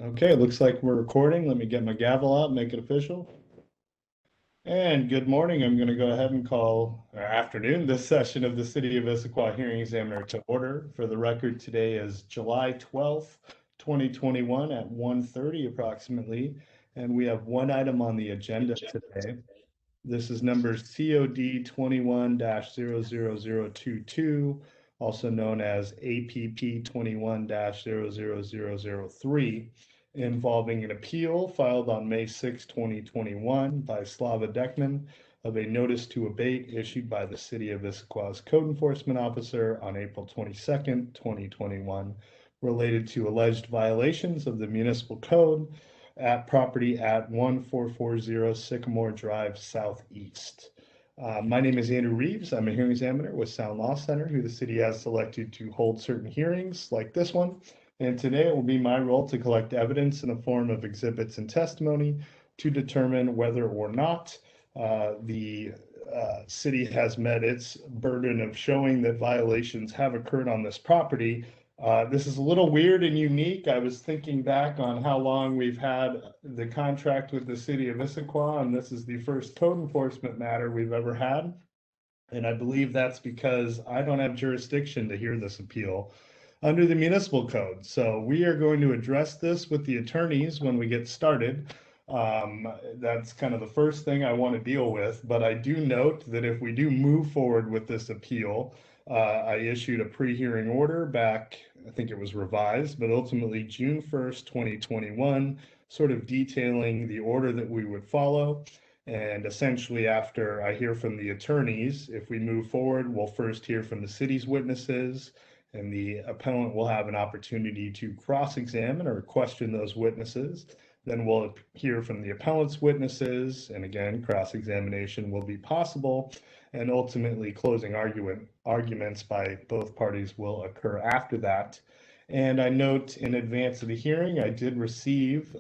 Okay, looks like we're recording. Let me get my gavel out, make it official. And good morning. I'm going to go ahead and call, or afternoon, this session of the City of Issaquah Hearing Examiner to order. For the record, today is July 12th, 2021 at 1:30 approximately. And we have one item on the agenda today. This is number COD 21-00022, also known as APP 21-00003, involving an appeal filed on May 6, 2021 by Slava Dekman of a notice to abate issued by the City of Issaquah's code enforcement officer on April 22nd, 2021, related to alleged violations of the municipal code at property at 1440 Sycamore Drive Southeast. My name is Andrew Reeves. I'm a hearing examiner with Sound Law Center, who the city has selected to hold certain hearings like this one. And today it will be my role to collect evidence in the form of exhibits and testimony to determine whether or not the city has met its burden of showing that violations have occurred on this property. This is a little weird and unique. I was thinking back on how long we've had the contract with the city of Issaquah, and this is the first code enforcement matter we've ever had. And I believe that's because I don't have jurisdiction to hear this appeal under the municipal code. So we are going to address this with the attorneys when we get started. That's kind of the first thing I want to deal with. But I do note that if we do move forward with this appeal, I issued a pre-hearing order back, I think it was revised, but ultimately June 1st, 2021, sort of detailing the order that we would follow. And essentially, after I hear from the attorneys, if we move forward, we'll first hear from the city's witnesses, and the appellant will have an opportunity to cross-examine or question those witnesses. Then we'll hear from the appellant's witnesses, and again, cross-examination will be possible, and ultimately closing arguments by both parties will occur after that. And I note in advance of the hearing, I did receive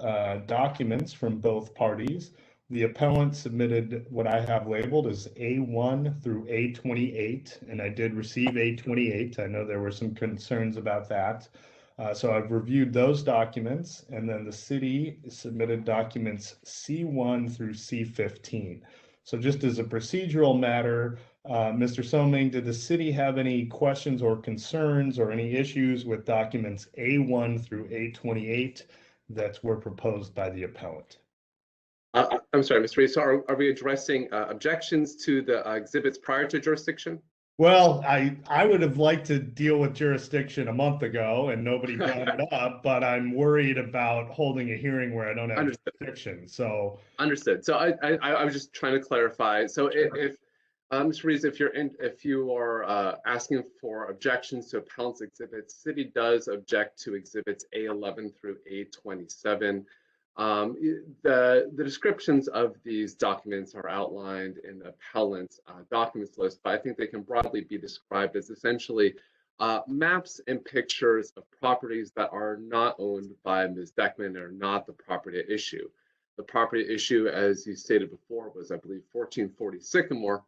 documents from both parties. The appellant submitted what I have labeled as A1 through A28, and I did receive A28. I know there were some concerns about that. So I've reviewed those documents, and then the city submitted documents C1 through C15. So just as a procedural matter, Mr. Soming, did the city have any questions or concerns or any issues with documents A1 through A28 that were proposed by the appellant? I'm sorry, Mr. Reed. So are we addressing objections to the exhibits prior to jurisdiction? Well, I would have liked to deal with jurisdiction a month ago and nobody brought it up, but I'm worried about holding a hearing where I don't have Understood. jurisdiction. So Understood. So I was just trying to clarify. So if Mr. Reed, if you are asking for objections to appellant's exhibits, city does object to exhibits A11 through A27. The descriptions of these documents are outlined in the appellant's documents list, but I think they can broadly be described as essentially maps and pictures of properties that are not owned by Ms. Deckman and are not the property at issue. The property at issue, as you stated before, was, I believe, 1440 Sycamore.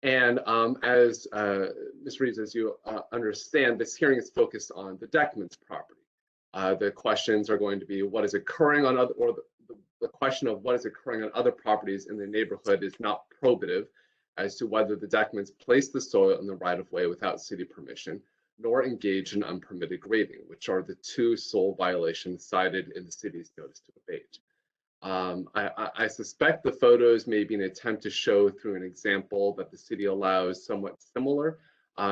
And as Ms. Reeves, as you understand, this hearing is focused on the Deckman's property. The questions are going to be what is occurring on other, or the question of what is occurring on other properties in the neighborhood is not probative as to whether the Deckmans placed the soil in the right of way without city permission, nor engage in unpermitted grading, which are the two sole violations cited in the city's notice to abate. I suspect the photos may be an attempt to show through an example that the city allows somewhat similar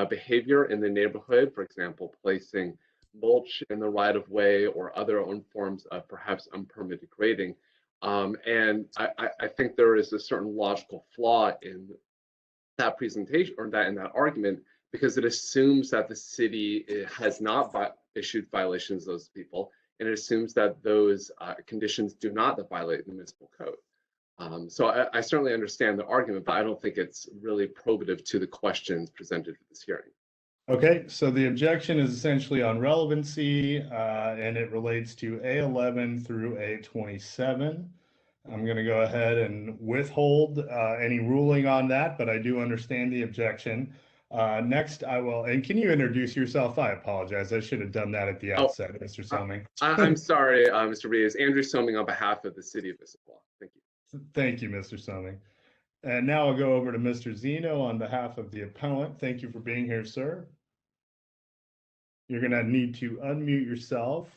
behavior in the neighborhood, for example, placing mulch in the right of way or other forms of perhaps unpermitted grading. And I think there is a certain logical flaw in that presentation or in that argument, because it assumes that the city has not issued violations of those people, and it assumes that those conditions do not violate the municipal code. So I certainly understand the argument, but I don't think it's really probative to the questions presented for this hearing. okay, so the objection is essentially on relevancy, and it relates to A11 through A27. I'm going to go ahead and withhold any ruling on that, but I do understand the objection. Next, I will, and can you introduce yourself? I apologize. I should have done that at the Oh, outset, Mr. Selming. I'm sorry, Mr. Reeves. Andrew Soming on behalf of the city of Issaquah. Thank you. Thank you, Mr. Selming. And now I'll go over to Mr. Zeno on behalf of the appellant. Thank you for being here, sir. You're going to need to unmute yourself.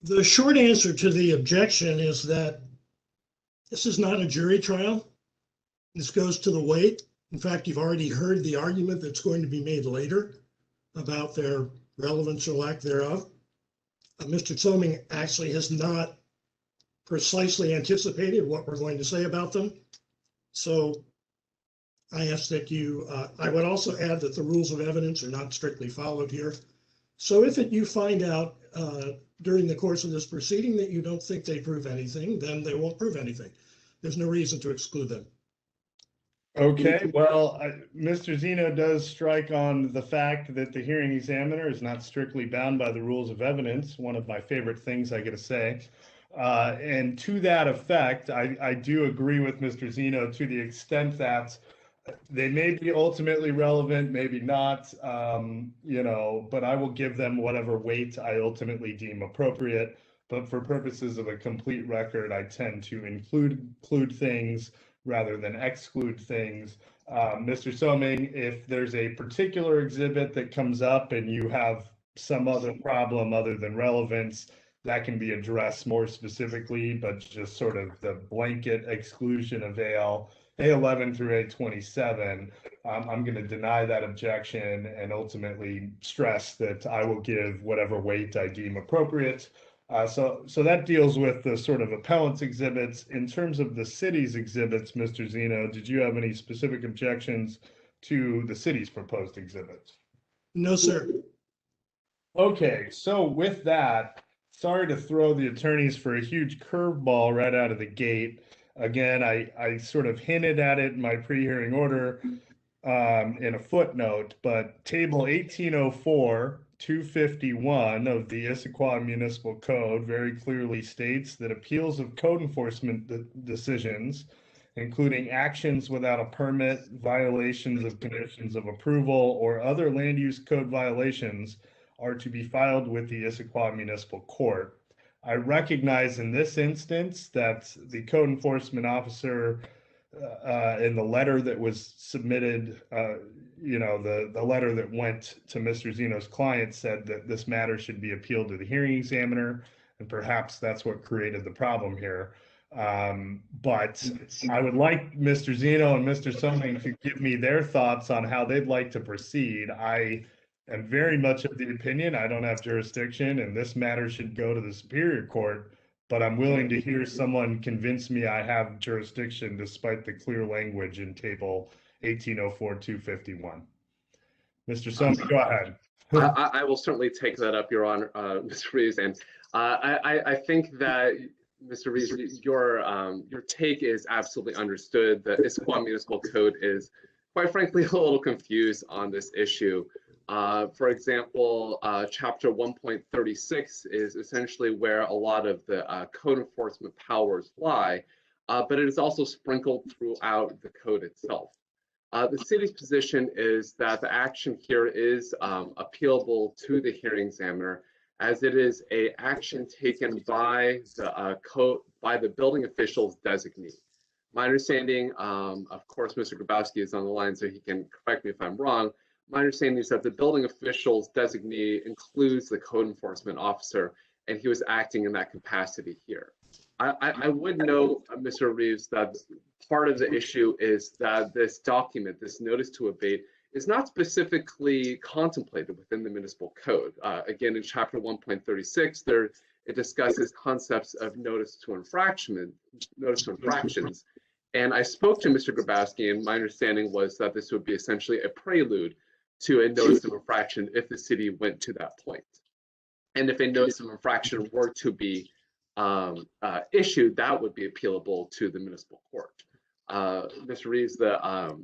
The short answer to the objection is that this is not a jury trial. This goes to the weight. In fact, you've already heard the argument that's going to be made later about their relevance or lack thereof. Mr. Tsoming actually has not precisely anticipated what we're going to say about them. So I ask that you, I would also add that the rules of evidence are not strictly followed here. So if you find out during the course of this proceeding that you don't think they prove anything, then they won't prove anything. There's no reason to exclude them. Okay, well, Mr. Zeno does strike on the fact that the hearing examiner is not strictly bound by the rules of evidence, one of my favorite things I get to say. And to that effect, I do agree with Mr. Zeno to the extent that they may be ultimately relevant, maybe not, but I will give them whatever weight I ultimately deem appropriate. But for purposes of a complete record, I tend to include things rather than exclude things. Mr. Soming, if there's a particular exhibit that comes up and you have some other problem other than relevance, that can be addressed more specifically, but just sort of the blanket exclusion of A11 through A27, I'm going to deny that objection and ultimately stress that I will give whatever weight I deem appropriate. So that deals with the sort of appellant's exhibits. In terms of the city's exhibits, Mr. Zeno, did you have any specific objections to the city's proposed exhibits? No, sir. Okay, so with that, sorry to throw the attorneys for a huge curveball right out of the gate. Again, I sort of hinted at it in my pre-hearing order in a footnote, but table 1804 251 of the Issaquah Municipal Code very clearly states that appeals of code enforcement decisions, including actions without a permit, violations of conditions of approval, or other land use code violations, are to be filed with the Issaquah Municipal Court. I recognize in this instance that the code enforcement officer in the letter that was submitted, the letter that went to Mr. Zeno's client said that this matter should be appealed to the hearing examiner, and perhaps that's what created the problem here. But I would like Mr. Zeno and Mr. Soming to give me their thoughts on how they'd like to proceed. I am very much of the opinion I don't have jurisdiction and this matter should go to the Superior Court, but I'm willing to hear someone convince me I have jurisdiction despite the clear language in table 1804-251. Mr. Soming, go ahead. I will certainly take that up, Your Honor, Mr. Reeves, and I think that, Mr. Reeves, your take is absolutely understood. The Issaquah Municipal Code is, quite frankly, a little confused on this issue. For example, Chapter 1.36 is essentially where a lot of the code enforcement powers lie, but it is also sprinkled throughout the code itself. The city's position is that the action here is appealable to the hearing examiner, as it is an action taken by the building official's designee. My understanding, of course, Mr. Grabowski is on the line, so he can correct me if I'm wrong. My understanding is that the building official's designee includes the code enforcement officer, and he was acting in that capacity here. I would note, Mr. Reeves, that part of the issue is that this document, this notice to abate, is not specifically contemplated within the municipal code. Again, in Chapter 1.36, it discusses concepts of notice to infractions. And I spoke to Mr. Grabowski, and my understanding was that this would be essentially a prelude to a notice of infraction if the city went to that point. And if a notice of infraction were to be issued, that would be appealable to the municipal court. Mr. Reeves, the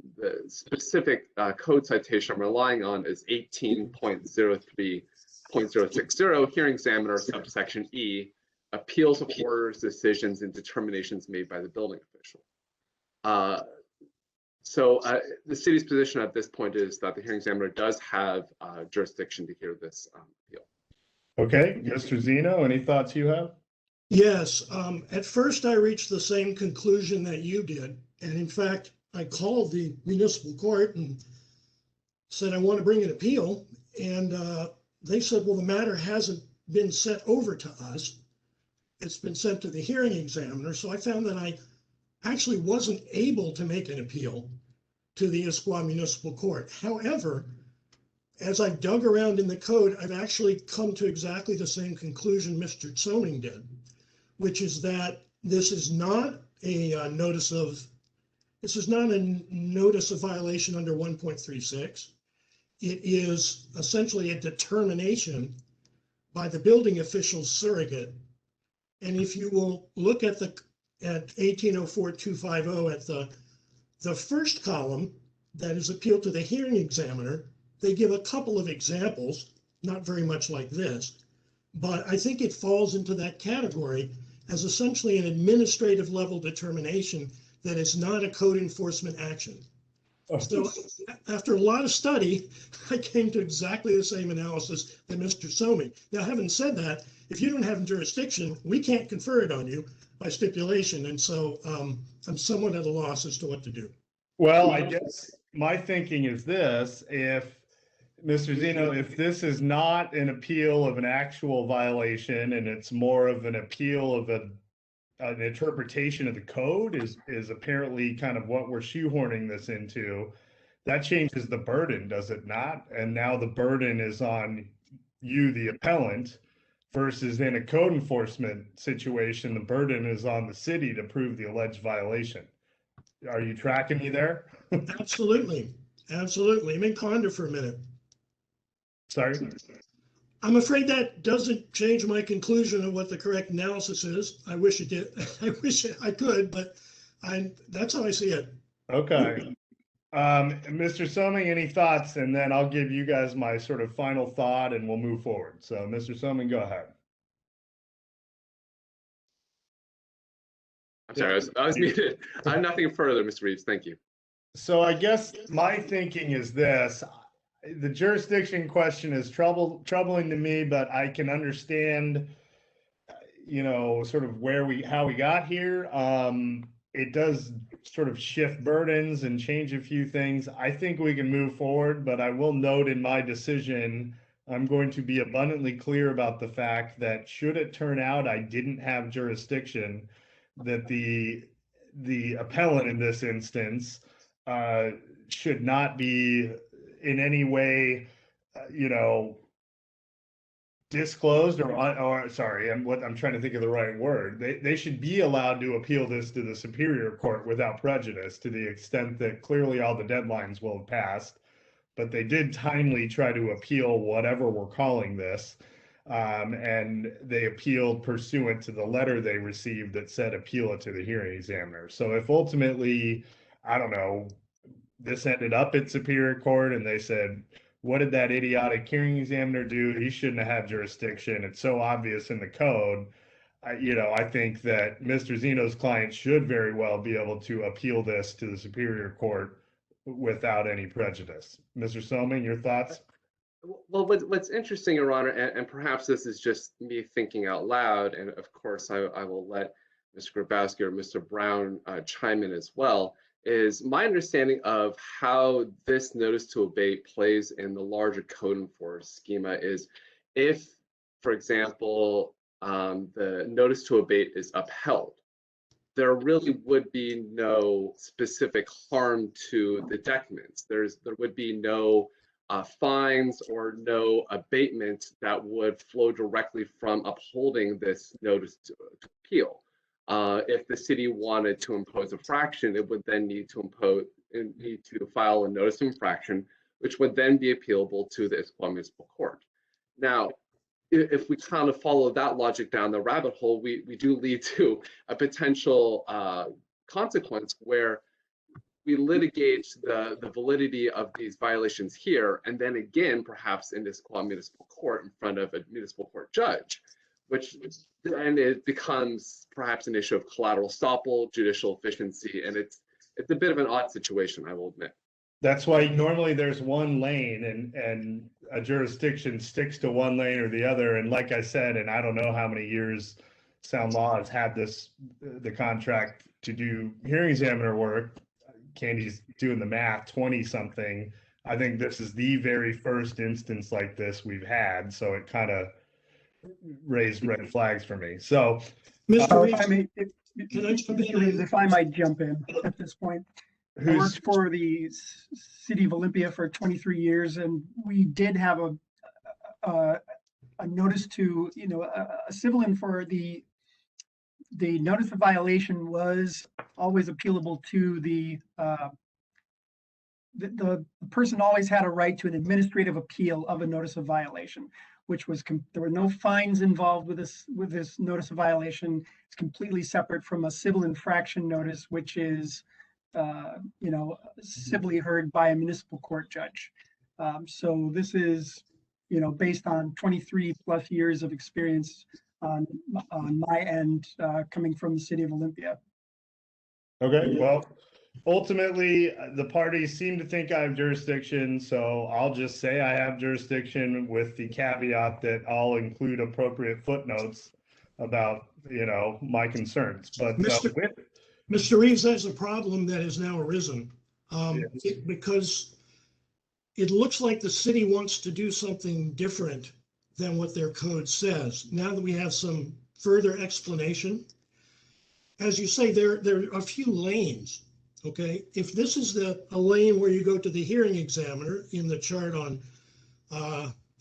specific code citation I'm relying on is 18.03.060, hearing examiner, subsection E, appeals of orders, decisions, and determinations made by the building official. So the city's position at this point is that the hearing examiner does have jurisdiction to hear this appeal. Okay, Mr. Zeno, any thoughts you have? Yes, at first I reached the same conclusion that you did. And in fact, I called the municipal court and said, I want to bring an appeal. And they said, well, the matter hasn't been sent over to us. It's been sent to the hearing examiner. So I found that I actually wasn't able to make an appeal to the Issaquah Municipal Court. However, as I dug around in the code, I've actually come to exactly the same conclusion Mr. Tsoning did, which is that this is not a notice of violation under 1.36. It is essentially a determination by the building official's surrogate. And if you will look at 1804-250 at the first column, that is appeal to the hearing examiner, they give a couple of examples, not very much like this, but I think it falls into that category as essentially an administrative level determination that is not a code enforcement action. So after a lot of study, I came to exactly the same analysis that Mr. Tsoning. Now, having said that, if you don't have jurisdiction, we can't confer it on you by stipulation. And so I'm somewhat at a loss as to what to do. Well, I guess my thinking is this: if Mr. Zeno, if this is not an appeal of an actual violation and it's more of an appeal of an interpretation of the code is apparently kind of what we're shoehorning this into, that changes the burden, does it not? And now the burden is on you, the appellant, versus in a code enforcement situation, the burden is on the city to prove the alleged violation. Are you tracking me there? Absolutely. Absolutely. Let me ponder for a minute. Sorry. I'm afraid that doesn't change my conclusion of what the correct analysis is. I wish it did. I wish I could, but that's how I see it. Okay. Mr. Tsoning, any thoughts? And then I'll give you guys my sort of final thought and we'll move forward. So Mr. Tsoning, go ahead. I'm sorry, I was muted. I have nothing further, Mr. Reeves. Thank you. So I guess my thinking is this: the jurisdiction question is troubling to me, but I can understand, sort of how we got here. It does sort of shift burdens and change a few things. I think we can move forward, but I will note in my decision, I'm going to be abundantly clear about the fact that should it turn out I didn't have jurisdiction, that the appellant in this instance should not be in any way, disclosed or sorry, I'm trying to think of the right word. They should be allowed to appeal this to the Superior Court without prejudice, to the extent that clearly all the deadlines will have passed, but they did timely try to appeal whatever we're calling this. And they appealed pursuant to the letter they received that said appeal it to the hearing examiner. So if ultimately, I don't know, this ended up at Superior Court and they said, what did that idiotic hearing examiner do? He shouldn't have had jurisdiction. It's so obvious in the code. I think that Mr. Zeno's client should very well be able to appeal this to the Superior Court without any prejudice. Mr. Tsoning, your thoughts? Well, what's interesting, Your Honor, and perhaps this is just me thinking out loud, and of course I will let Mr. Grabowski or Mr. Brown chime in as well, is my understanding of how this notice to abate plays in the larger code enforcement schema is if, for example, the notice to abate is upheld, there really would be no specific harm to the deciments. There would be no fines or no abatement that would flow directly from upholding this notice to appeal. If the city wanted to impose a fraction, it would then need to file a notice of infraction, which would then be appealable to the Issaquah Municipal Court. Now, if we kind of follow that logic down the rabbit hole, we do lead to a potential consequence where we litigate the validity of these violations here, and then again, perhaps in Issaquah Municipal Court in front of a municipal court judge, and it becomes perhaps an issue of collateral estoppel, judicial efficiency, and it's it's a bit of an odd situation, I will admit. That's why normally there's one lane and a jurisdiction sticks to one lane or the other. And like I said, and I don't know how many years Sound Law has had the contract to do hearing examiner work. Candy's doing the math, 20 something. I think this is the very first instance like this we've had. So it kind of raised red flags for me. So, Mr. If I may, Can I jump Mr. Reeves, if I might jump in at this point. I who's worked for the city of Olympia for 23 years, and we did have a notice to, a civil for the notice of violation was always appealable to the person always had a right to an administrative appeal of a notice of violation, which was there were no fines involved with this notice of violation. It's completely separate from a civil infraction notice, which is civilly heard by a municipal court judge. So this is, based on 23 plus years of experience on my end, coming from the city of Olympia. okay? Well, ultimately, the parties seem to think I have jurisdiction, so I'll just say I have jurisdiction with the caveat that I'll include appropriate footnotes about, my concerns. But Mr. Reeves, there's a problem that has now arisen because it looks like the city wants to do something different than what their code says. Now that we have some further explanation, as you say, there are a few lanes. Okay, if this is a lane where you go to the hearing examiner in the chart on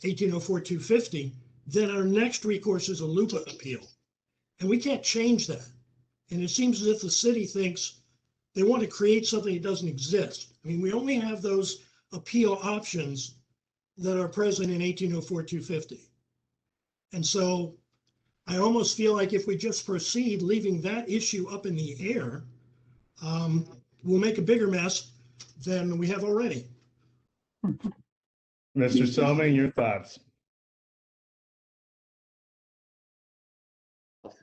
1804-250, then our next recourse is a LUPA appeal. And we can't change that. And it seems as if the city thinks they want to create something that doesn't exist. I mean, we only have those appeal options that are present in 1804-250. And so I almost feel like if we just proceed, leaving that issue up in the air, we'll make a bigger mess than we have already. Mr. Selming, your thoughts?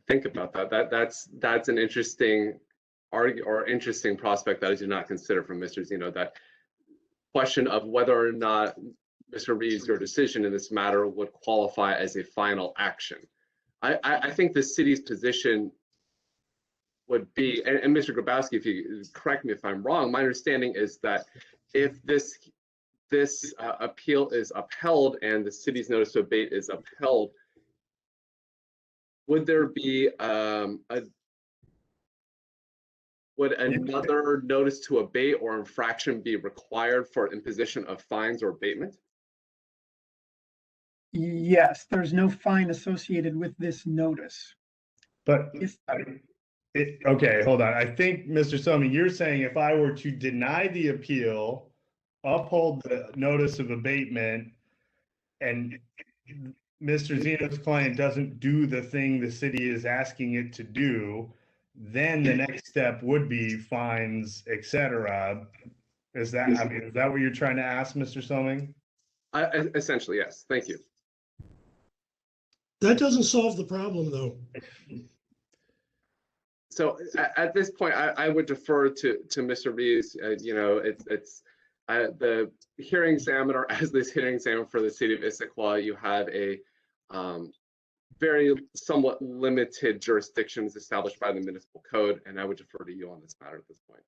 Think about that. That's an interesting interesting prospect that I did not consider from Mr. Zeno. That question of whether or not Mr. Reeves, your decision in this matter would qualify as a final action. I think the city's position would be, and Mr. Grabowski, if you correct me if I'm wrong, my understanding is that if this appeal is upheld and the city's notice to abate is upheld, would there be would another notice to abate or infraction be required for imposition of fines or abatement? Yes, there's no fine associated with this notice. But If- okay, hold on. I think, Mr. Selming, you're saying if I were to deny the appeal, uphold the notice of abatement, and Mr. Zeno's client doesn't do the thing the city is asking it to do, then the next step would be fines, etc. Is that what you're trying to ask, Mr. Selming? Essentially, yes. Thank you. That doesn't solve the problem, though. So at this point, I would defer to Mr. Reeves. It's the hearing examiner, as this hearing examiner for the city of Issaquah, you have a very somewhat limited jurisdictions established by the municipal code, and I would defer to you on this matter at this point.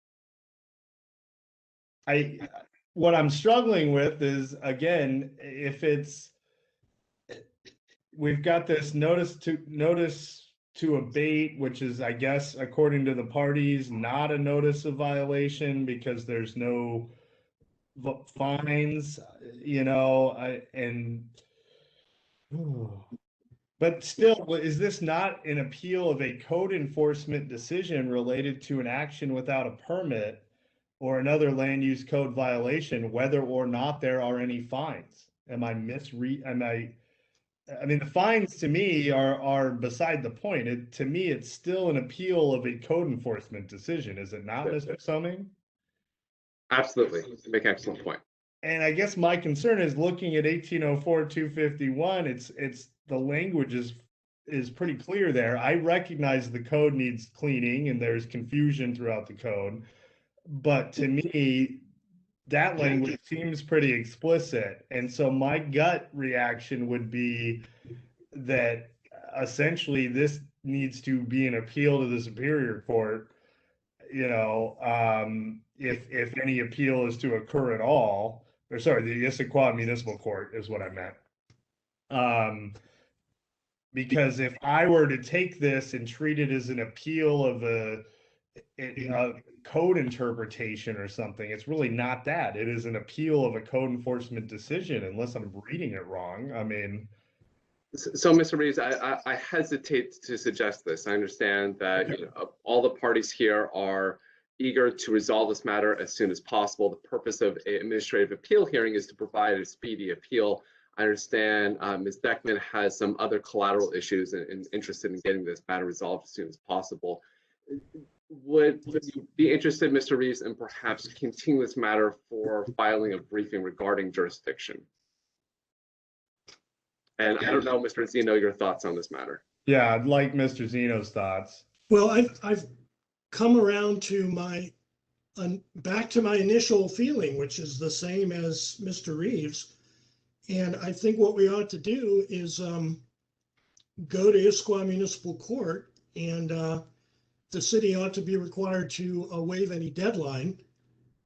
What I'm struggling with is, again, if we've got this notice to abate, which is, I guess, according to the parties, not a notice of violation because there's no fines, but still, is this not an appeal of a code enforcement decision related to an action without a permit or another land use code violation, whether or not there are any fines? I mean, the fines to me are beside the point. To me, it's still an appeal of a code enforcement decision, is it not, Mr. Selming? Absolutely, you make an excellent point. And I guess my concern is looking at 1804-251. It's the language is pretty clear there. I recognize the code needs cleaning and there's confusion throughout the code, but to me, that language seems pretty explicit. And so my gut reaction would be that essentially this needs to be an appeal to the Superior Court, if any appeal is to occur at all, or sorry, the Issaquah Municipal Court is what I meant. Because if I were to take this and treat it as an appeal of a code interpretation or something, it's really not that. It is an appeal of a code enforcement decision, unless I'm reading it wrong. I mean, so Mr. Reeves, I hesitate to suggest this. I understand that all the parties here are eager to resolve this matter as soon as possible. The purpose of an administrative appeal hearing is to provide a speedy appeal. I understand Ms. Beckman has some other collateral issues and interested in getting this matter resolved as soon as possible. Would you be interested, Mr. Reeves, in perhaps continuing this matter for filing a briefing regarding jurisdiction? And I don't know, Mr. Zeno, your thoughts on this matter. Yeah, I'd like Mr. Zeno's thoughts. Well, I've come around to back to my initial feeling, which is the same as Mr. Reeves. And I think what we ought to do is go to Issaquah Municipal Court, and the city ought to be required to waive any deadline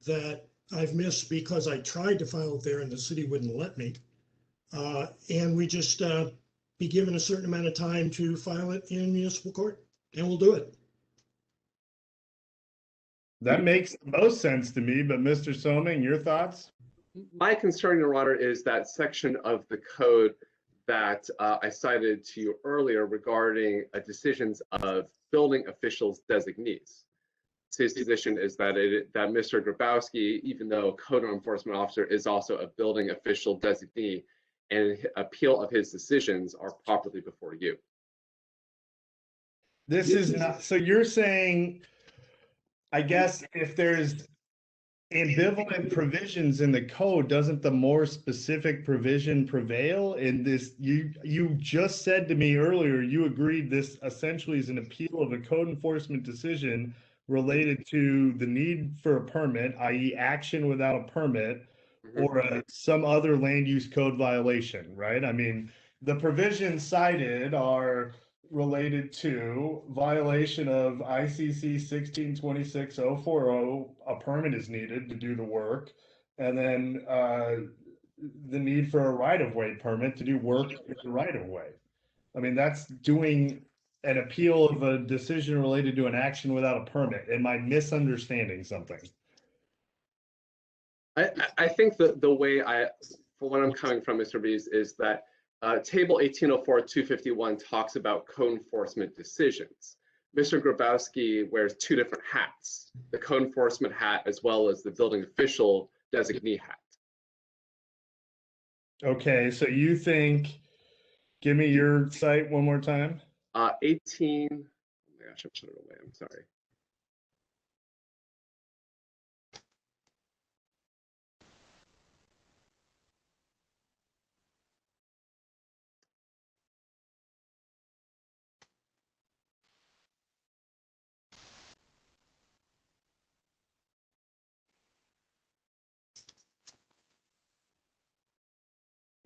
that I've missed because I tried to file it there and the city wouldn't let me. And we just be given a certain amount of time to file it in municipal court, and we'll do it. That makes the most sense to me, but Mr. Soming, your thoughts? My concern, Your Honor, is that section of the code that I cited to you earlier regarding decisions of building officials' designees. His position is that that Mr. Grabowski, even though code enforcement officer, is also a building official designee, and appeal of his decisions are properly before you. This is not, so you're saying, I guess if there's ambivalent provisions in the code, doesn't the more specific provision prevail in this? You just said to me earlier, you agreed this essentially is an appeal of a code enforcement decision related to the need for a permit, i.e. action without a permit, or some other land use code violation, right? I mean, the provisions cited are related to violation of ICC 1626-040, a permit is needed to do the work, and then the need for a right-of-way permit to do work in the right-of-way. I mean, that's doing an appeal of a decision related to an action without a permit. Am I misunderstanding something? I think the way for what I'm coming from, Mr. Reeves, is that Table 1804-251 talks about code enforcement decisions. Mr. Grabowski wears two different hats, the code enforcement hat as well as the building official designee hat. Okay, so you think, give me your site one more time. 18, oh my gosh, I put it away, I'm sorry.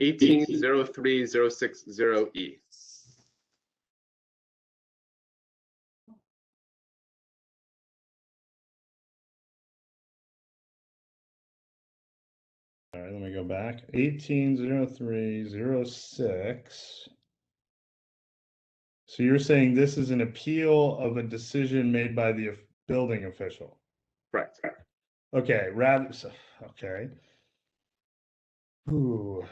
(1803-060E). All right, let me go back. 1803-06. So you're saying this is an appeal of a decision made by the building official? Correct. Okay, okay. Ooh.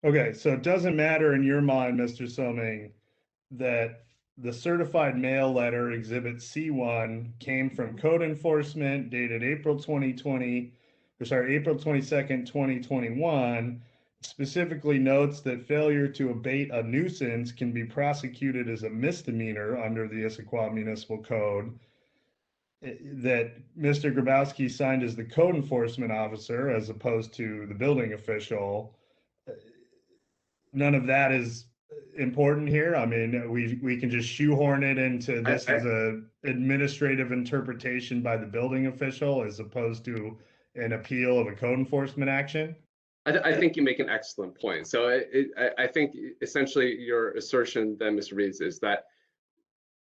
Okay, so it doesn't matter in your mind, Mr. Soming, that the certified mail letter exhibit C1 came from code enforcement dated April 22nd, 2021, specifically notes that failure to abate a nuisance can be prosecuted as a misdemeanor under the Issaquah Municipal Code. That Mr. Grabowski signed as the code enforcement officer as opposed to the building official. None of that is important here. I mean, we can just shoehorn it into this as a administrative interpretation by the building official as opposed to an appeal of a code enforcement action. I think you make an excellent point. So I think essentially your assertion then, Mr. Reeves, is that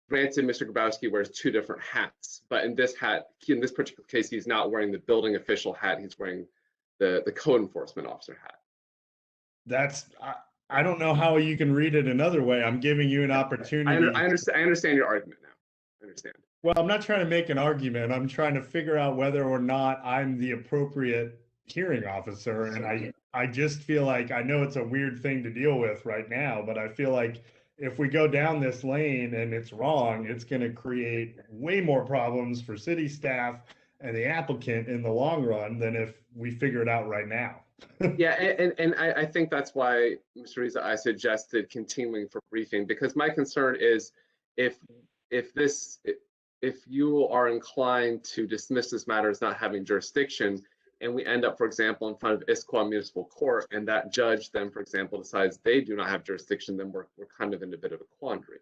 granted, Mr. Grabowski wears two different hats, but in this particular case, he's not wearing the building official hat. He's wearing the code enforcement officer hat. That's, I don't know how you can read it another way. I'm giving you an opportunity. I understand your argument now. I understand. Well, I'm not trying to make an argument. I'm trying to figure out whether or not I'm the appropriate hearing officer. And I just feel like, I know it's a weird thing to deal with right now, but I feel like if we go down this lane and it's wrong, it's going to create way more problems for city staff and the applicant in the long run than if we figure it out right now. Yeah, and I think that's why, Mr. Reza, I suggested continuing for briefing, because my concern is if you are inclined to dismiss this matter as not having jurisdiction, and we end up, for example, in front of Issaquah Municipal Court, and that judge then, for example, decides they do not have jurisdiction, then we're kind of in a bit of a quandary.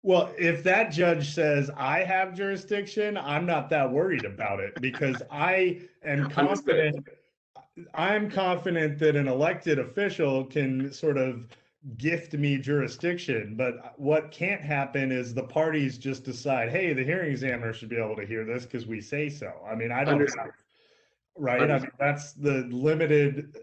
Well, if that judge says I have jurisdiction, I'm not that worried about it because I am confident. I'm confident that an elected official can sort of gift me jurisdiction, but what can't happen is the parties just decide, hey, the hearing examiner should be able to hear this because we say so. I mean, I don't have, right? I mean, that's the limited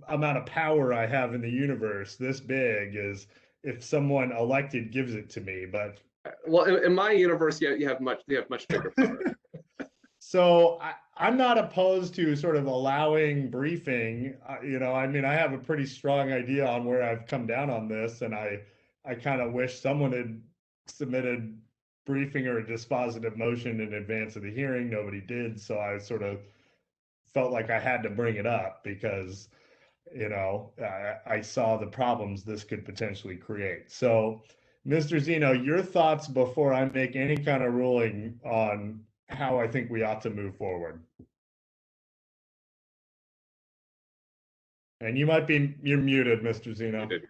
amount of power I have in the universe. This big is if someone elected gives it to me, but well, in my universe, you have much bigger power. So I'm not opposed to sort of allowing briefing. You know, I mean, I have a pretty strong idea on where I've come down on this, and I kind of wish someone had submitted briefing or a dispositive motion in advance of the hearing. Nobody did, so I sort of felt like I had to bring it up because, you know, I saw the problems this could potentially create. So, Mr. Zeno, your thoughts before I make any kind of ruling on how I think we ought to move forward. And you're muted, Mr. Zeno. Muted.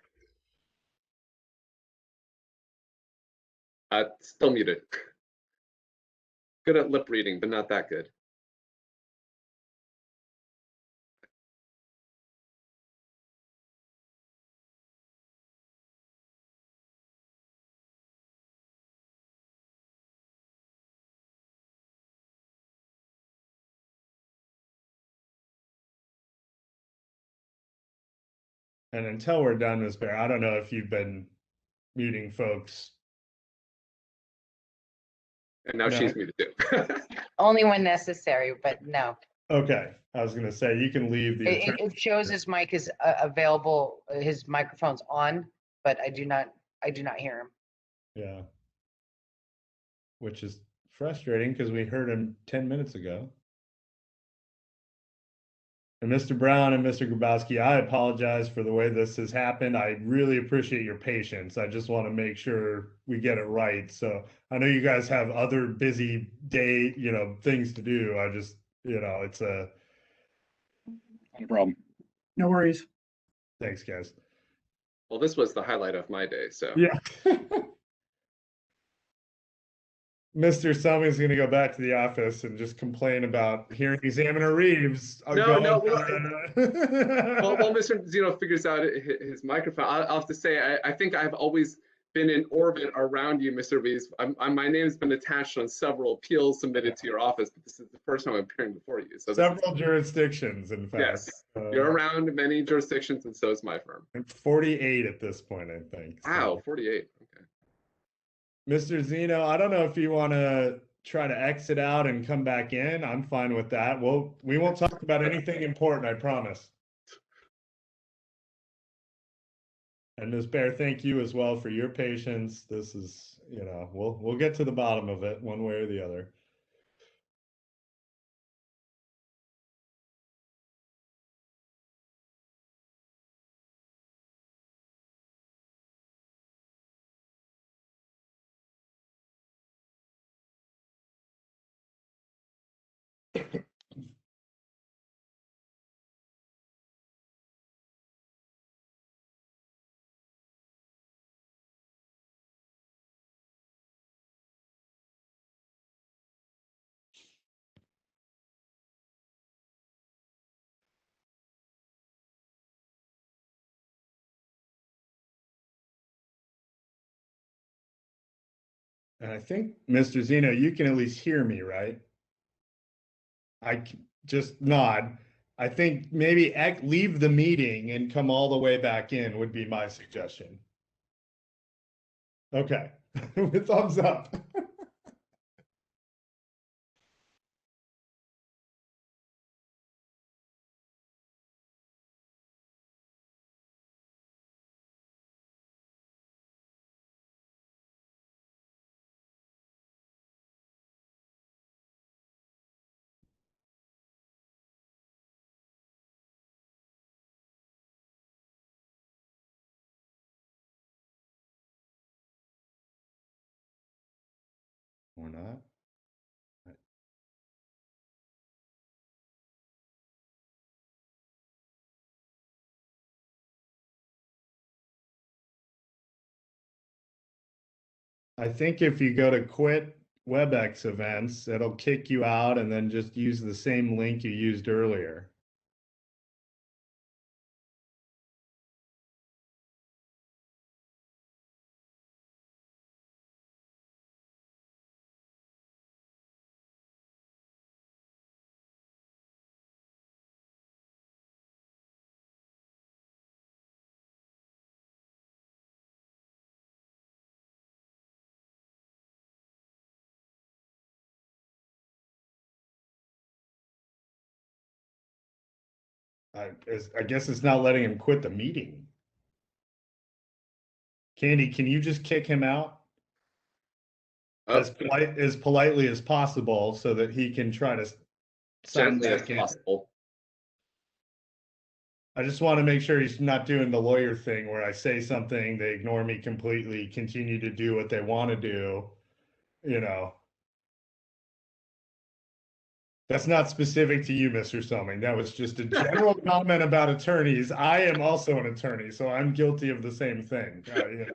Still muted. Good at lip reading, but not that good. And until we're done, Ms. Bear, I don't know if you've been muting folks. And now she's muted too. Only when necessary, but no. Okay, I was going to say you can leave the. It shows his mic is available, his microphone's on, but I do not hear him. Yeah. Which is frustrating because we heard him 10 minutes ago. And Mr. Brown and Mr. Grabowski, I apologize for the way this has happened. I really appreciate your patience. I just want to make sure we get it right. So I know you guys have other busy day, you know, things to do. I just, you know, it's a. No problem. No worries. Thanks, guys. Well, this was the highlight of my day, so. Yeah. Mr. Selby's going to go back to the office and just complain about hearing examiner Reeves. No. Well, Mr. Zeno figures out his microphone. I'll have to say, I think I've always been in orbit around you, Mr. Reeves. My name's been attached on several appeals submitted to your office, but this is the first time I'm appearing before you. So several jurisdictions, in fact. Yes, you're around many jurisdictions, and so is my firm. 48 at this point, I think. Wow, 48. Okay. Mr. Zeno, I don't know if you want to try to exit out and come back in. I'm fine with that. We won't talk about anything important, I promise. And Ms. Bear, thank you as well for your patience. This is, you know, we'll get to the bottom of it one way or the other. And I think, Mr. Zeno, you can at least hear me, right? Just nod. I think maybe leave the meeting and come all the way back in would be my suggestion. Okay, with thumbs up. Or not. I think if you go to quit WebEx events, it'll kick you out and then just use the same link you used earlier. I guess it's not letting him quit the meeting. Candy, can you just kick him out Oh, as politely as possible so that he can try to sign gently as back in? possible. I just want to make sure he's not doing the lawyer thing where I say something, they ignore me completely, continue to do what they want to do, you know. That's not specific to you, Mr. Summing. That was just a general comment about attorneys. I am also an attorney, so I'm guilty of the same thing. You know.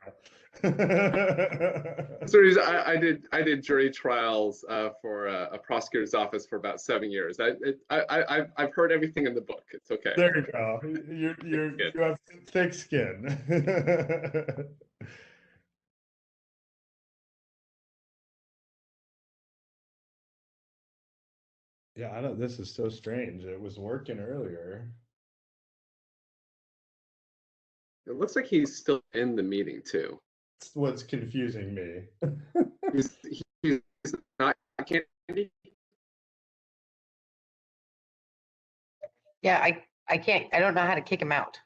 So I did jury trials for a prosecutor's office for about 7 years. I've heard everything in the book. It's okay. There you go. You have thick skin. Yeah, I don't. This is so strange. It was working earlier. It looks like he's still in the meeting too. That's what's confusing me. He's not Candy. Yeah, I can't, I don't know how to kick him out.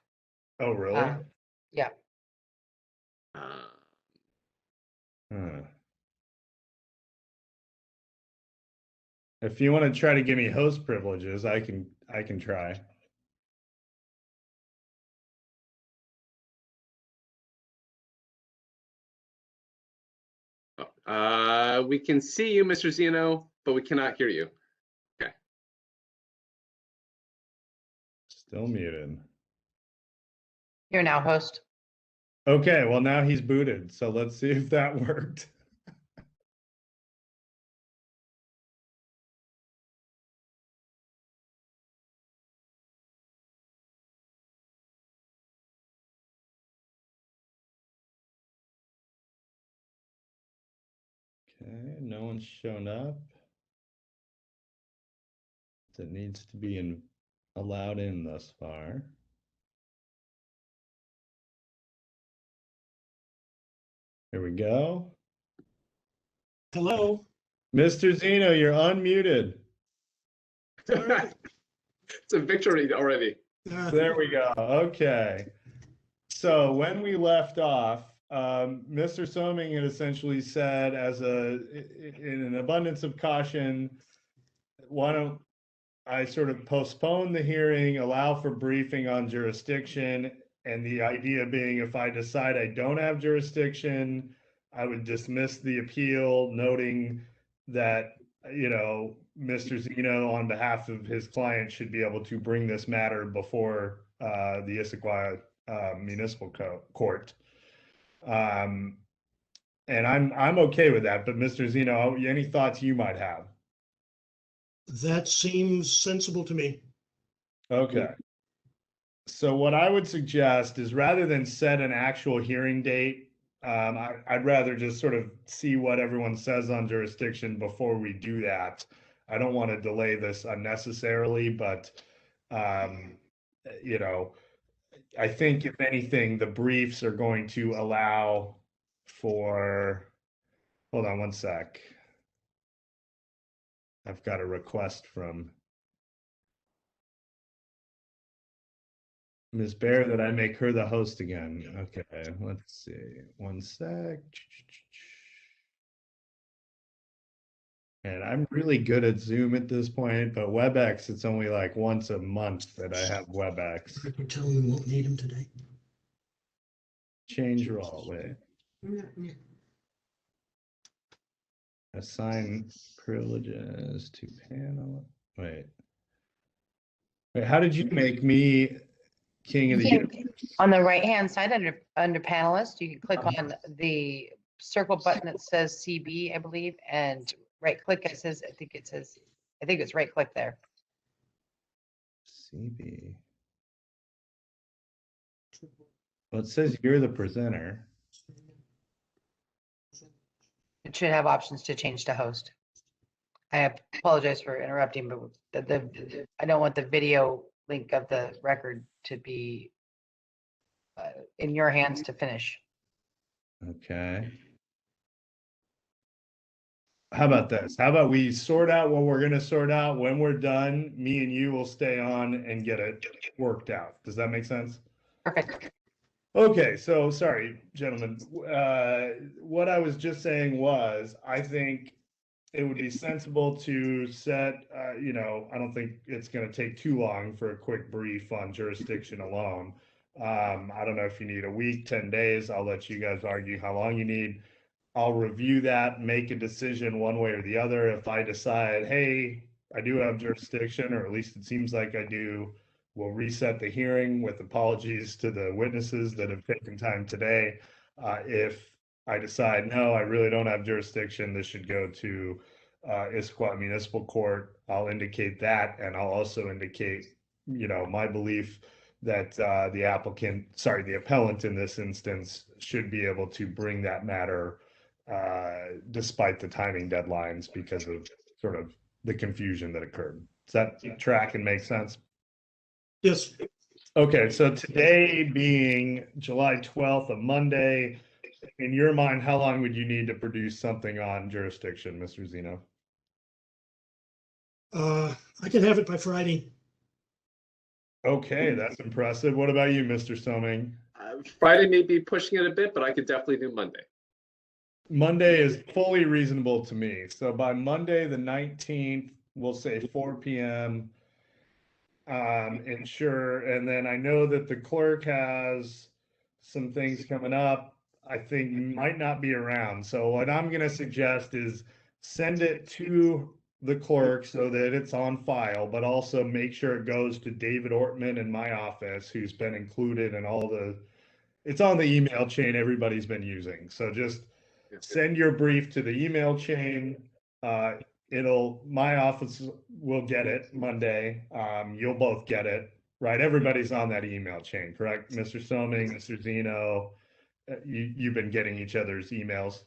Oh, really? Yeah. Huh. If you want to try to give me host privileges, I can try. We can see you, Mr. Zeno, but we cannot hear you. Okay. Still muted. Here now, host. Okay, well now he's booted, so let's see if that worked. Okay, no one's shown up. That needs to be allowed in thus far. Here we go. Hello. Mr. Zeno, you're unmuted. It's a victory already. There we go. Okay. So when we left off, Mr. Soming had essentially said, in an abundance of caution, why don't I sort of postpone the hearing, allow for briefing on jurisdiction, and the idea being if I decide I don't have jurisdiction, I would dismiss the appeal, noting that Mr. Zeno, on behalf of his client, should be able to bring this matter before the Issaquah Municipal Court. And I'm okay with that, but Mr. Zeno, any thoughts you might have? That seems sensible to me. Okay. So what I would suggest is, rather than set an actual hearing date, I'd rather just sort of see what everyone says on jurisdiction before we do that. I don't want to delay this unnecessarily, but I think if anything, the briefs are going to allow for, hold on one sec. I've got a request from Ms. Bear that I make her the host again. Okay, let's see. One sec. And I'm really good at Zoom at this point, but WebEx, it's only like once a month that I have WebEx. I can tell him we won't need him today. Change role, wait. Assign privileges to panel. Wait, how did you make me king of the universe? On the right-hand side under panelist, you can click on the circle button that says CB, I believe, and right-click. It says, I think it's right-click there. CB. Well, it says you're the presenter. It should have options to change to host. I apologize for interrupting, but I don't want the video link of the record to be in your hands to finish. Okay. How about this? How about we sort out what we're going to sort out? When we're done, me and you will stay on and get it worked out. Does that make sense? Perfect. Okay, so sorry, gentlemen. What I was just saying was, I think it would be sensible to set, I don't think it's going to take too long for a quick brief on jurisdiction alone. I don't know if you need a week, 10 days. I'll let you guys argue how long you need. I'll review that, make a decision one way or the other. If I decide, hey, I do have jurisdiction, or at least it seems like I do, we'll reset the hearing with apologies to the witnesses that have taken time today. If I decide, no, I really don't have jurisdiction, this should go to Issaquah Municipal Court, I'll indicate that, and I'll also indicate, my belief that the appellant in this instance should be able to bring that matter despite the timing deadlines because of sort of the confusion that occurred. Does that track and make sense? Yes. Okay, so today being July 12th, a Monday, in your mind, how long would you need to produce something on jurisdiction, Mr. Zeno? I can have it by Friday. Okay, that's impressive. What about you, Mr. Soming? Friday may be pushing it a bit, but I could definitely do Monday. Monday is fully reasonable to me. So by Monday, the 19th, we'll say 4 p.m. And then I know that the clerk has some things coming up, I think might not be around. So what I'm going to suggest is send it to the clerk so that it's on file, but also make sure it goes to David Ortman in my office, who's been included in it's on the email chain everybody's been using. So just send your brief to the email chain. My office will get it Monday. You'll both get it, right? Everybody's on that email chain, correct? Mr. Soming, Mr. Zeno, you've been getting each other's emails.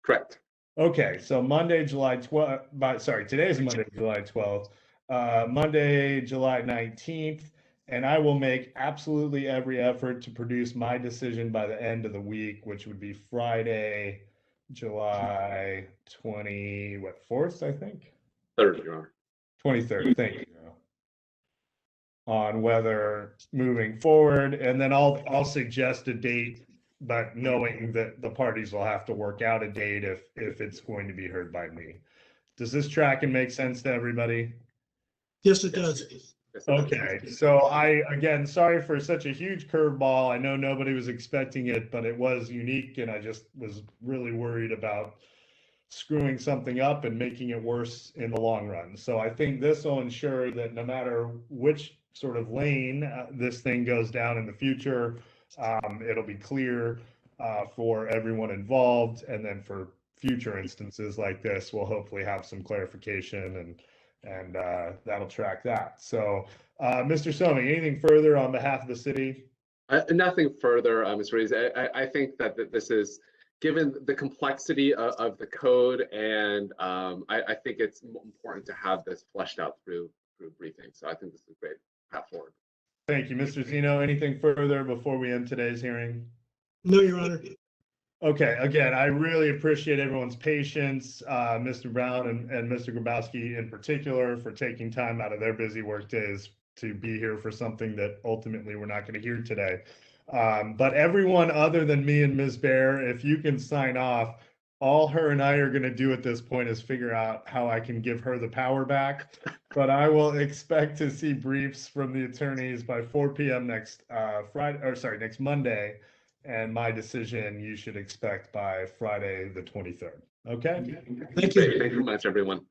Correct. Okay, so Monday, July 12th, today's Monday, July 12th, Monday, July 19th, and I will make absolutely every effort to produce my decision by the end of the week, which would be Friday, July 4th, I think? 3rd, Your Honor. 23rd, thank you. On whether moving forward, and then I'll suggest a date, but knowing that the parties will have to work out a date if it's going to be heard by me. Does this track and make sense to everybody? Yes, it does. Okay, so again, sorry for such a huge curveball. I know nobody was expecting it, but it was unique, and I just was really worried about screwing something up and making it worse in the long run. So I think this will ensure that no matter which sort of lane this thing goes down in the future, it'll be clear for everyone involved. And then for future instances like this, we'll hopefully have some clarification and that'll track that. So Mr. Soming, anything further on behalf of the city? Nothing further, Mr. Rees. I think that this is, given the complexity of the code, and I think it's important to have this fleshed out through briefing. So I think this is a great path forward. Thank you. Mr. Zeno, anything further before we end today's hearing? No, Your Honor. Okay, again, I really appreciate everyone's patience, Mr. Brown and Mr. Grabowski in particular, for taking time out of their busy work days to be here for something that ultimately we're not going to hear today. But everyone other than me and Ms. Bear, if you can sign off, all her and I are going to do at this point is figure out how I can give her the power back. But I will expect to see briefs from the attorneys by 4 p.m. next next Monday. And my decision you should expect by Friday the 23rd. Okay? Thank you. Great. Thank you very much, everyone.